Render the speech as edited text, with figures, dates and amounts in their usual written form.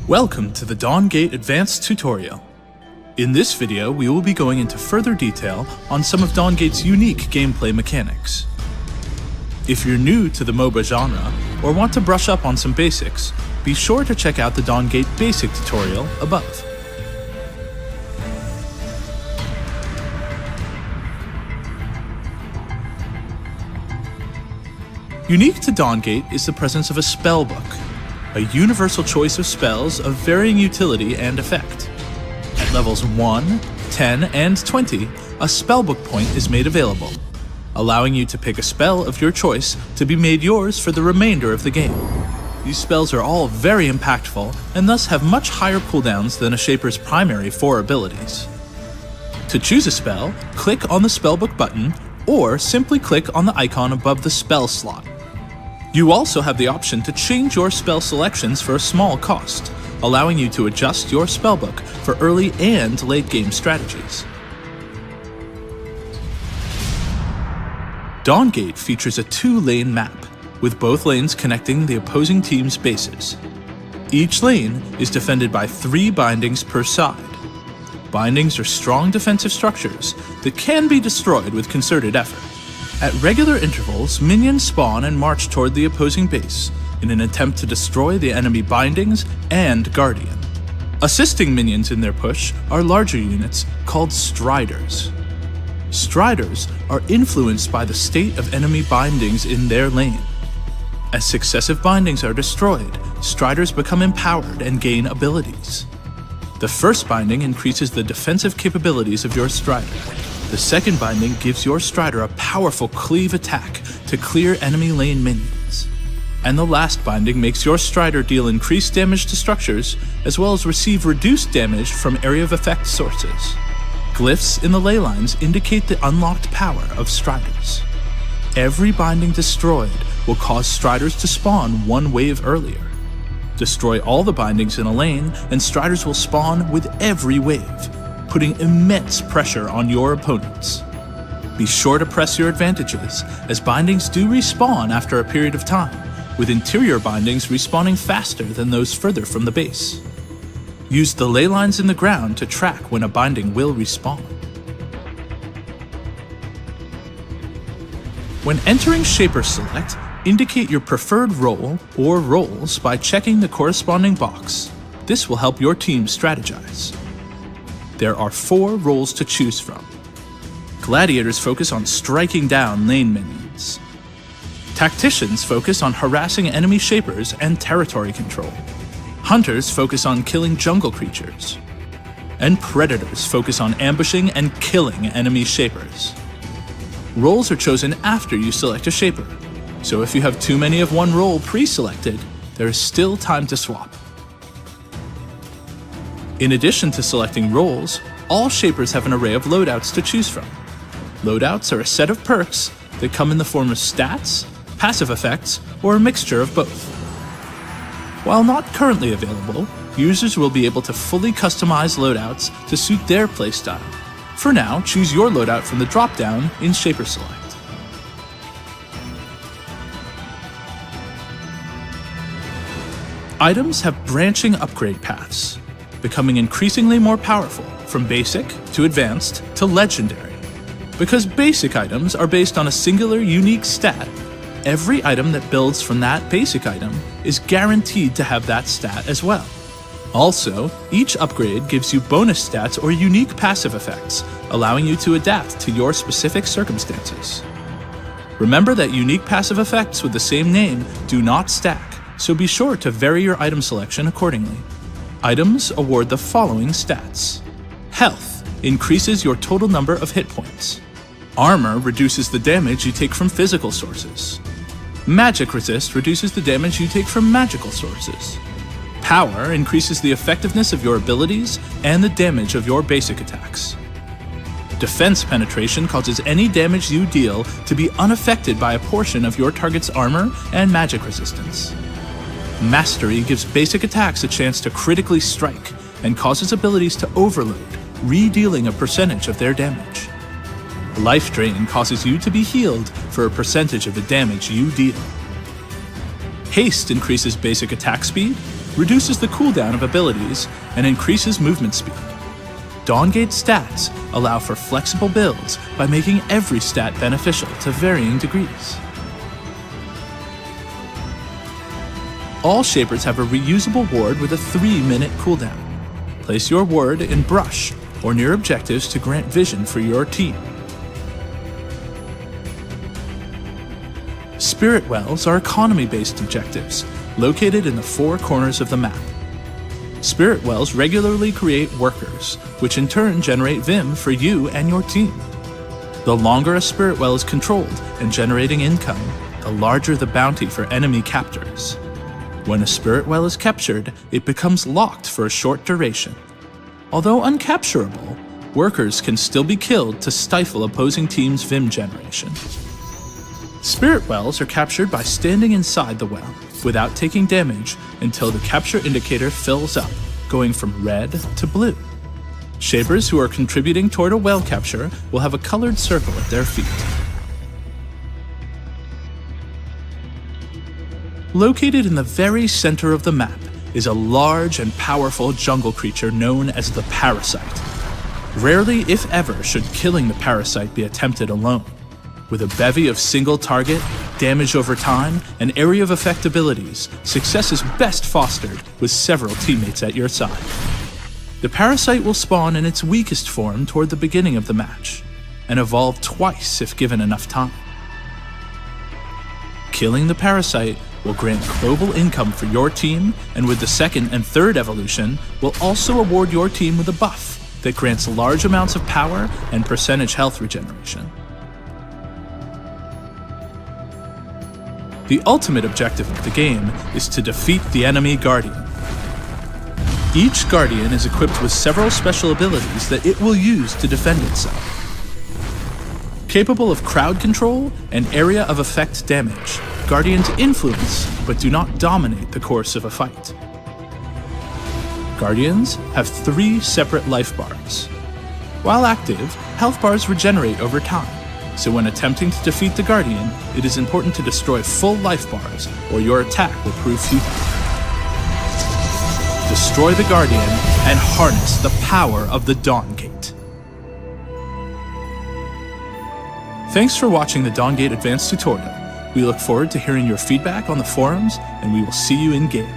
Welcome to the Dawngate Advanced Tutorial. In this video, we will be going into further detail on some of Dawngate's unique gameplay mechanics. If you're new to the MOBA genre, or want to brush up on some basics, be sure to check out the Dawngate Basic tutorial above. Unique to Dawngate is the presence of a spellbook, a universal choice of spells of varying utility and effect. At levels 1, 10, and 20, a spellbook point is made available, allowing you to pick a spell of your choice to be made yours for the remainder of the game. These spells are all very impactful and thus have much higher cooldowns than a Shaper's primary 4 abilities. To choose a spell, click on the spellbook button or simply click on the icon above the spell slot. You also have the option to change your spell selections for a small cost, allowing you to adjust your spellbook for early and late game strategies. Dawngate features a 2-lane map, with both lanes connecting the opposing team's bases. Each lane is defended by 3 bindings per side. Bindings are strong defensive structures that can be destroyed with concerted effort. At regular intervals, minions spawn and march toward the opposing base in an attempt to destroy the enemy bindings and guardian. Assisting minions in their push are larger units called striders. Striders are influenced by the state of enemy bindings in their lane. As successive bindings are destroyed, striders become empowered and gain abilities. The first binding increases the defensive capabilities of your strider. The second binding gives your strider a powerful cleave attack to clear enemy lane minions. And the last binding makes your strider deal increased damage to structures, as well as receive reduced damage from area of effect sources. Glyphs in the ley lines indicate the unlocked power of striders. Every binding destroyed will cause striders to spawn 1 wave earlier. Destroy all the bindings in a lane, and striders will spawn with every wave, putting immense pressure on your opponents. Be sure to press your advantages, as bindings do respawn after a period of time, with interior bindings respawning faster than those further from the base. Use the ley lines in the ground to track when a binding will respawn. When entering Shaper Select, indicate your preferred role or roles by checking the corresponding box. This will help your team strategize. There are 4 roles to choose from. Gladiators focus on striking down lane minions. Tacticians focus on harassing enemy Shapers and territory control. Hunters focus on killing jungle creatures. And Predators focus on ambushing and killing enemy Shapers. Roles are chosen after you select a Shaper, so if you have too many of one role pre-selected, there is still time to swap. In addition to selecting roles, all Shapers have an array of loadouts to choose from. Loadouts are a set of perks that come in the form of stats, passive effects, or a mixture of both. While not currently available, users will be able to fully customize loadouts to suit their playstyle. For now, choose your loadout from the drop-down in Shaper Select. Items have branching upgrade paths, becoming increasingly more powerful from basic to advanced to legendary. Because basic items are based on a singular unique stat, every item that builds from that basic item is guaranteed to have that stat as well. Also, each upgrade gives you bonus stats or unique passive effects, allowing you to adapt to your specific circumstances. Remember that unique passive effects with the same name do not stack, so be sure to vary your item selection accordingly. Items award the following stats. Health increases your total number of hit points. Armor reduces the damage you take from physical sources. Magic resist reduces the damage you take from magical sources. Power increases the effectiveness of your abilities and the damage of your basic attacks. Defense penetration causes any damage you deal to be unaffected by a portion of your target's armor and magic resistance. Mastery gives basic attacks a chance to critically strike and causes abilities to overload, re-dealing a percentage of their damage. Life Drain causes you to be healed for a percentage of the damage you deal. Haste increases basic attack speed, reduces the cooldown of abilities, and increases movement speed. Dawngate stats allow for flexible builds by making every stat beneficial to varying degrees. All shapers have a reusable ward with a 3-minute cooldown. Place your ward in brush or near objectives to grant vision for your team. Spirit Wells are economy-based objectives, located in the 4 corners of the map. Spirit Wells regularly create workers, which in turn generate Vim for you and your team. The longer a Spirit Well is controlled and generating income, the larger the bounty for enemy captors. When a Spirit Well is captured, it becomes locked for a short duration. Although uncapturable, workers can still be killed to stifle opposing teams' Vim generation. Spirit Wells are captured by standing inside the well, without taking damage until the capture indicator fills up, going from red to blue. Shapers who are contributing toward a well capture will have a colored circle at their feet. Located in the very center of the map is a large and powerful jungle creature known as the Parasite. Rarely, if ever, should killing the Parasite be attempted alone. With a bevy of single target, damage over time, and area of effect abilities, success is best fostered with several teammates at your side. The Parasite will spawn in its weakest form toward the beginning of the match, and evolve twice if given enough time. Killing the Parasite will grant global income for your team, and with the second and third evolution, will also award your team with a buff that grants large amounts of power and percentage health regeneration. The ultimate objective of the game is to defeat the enemy Guardian. Each Guardian is equipped with several special abilities that it will use to defend itself. Capable of crowd control and area of effect damage, Guardians influence but do not dominate the course of a fight. Guardians have 3 separate life bars. While active, health bars regenerate over time. So when attempting to defeat the Guardian, it is important to destroy full life bars, or your attack will prove futile. Destroy the Guardian and harness the power of the Dawngate. Thanks for watching the Dawngate Advanced tutorial. We look forward to hearing your feedback on the forums, and we will see you in game.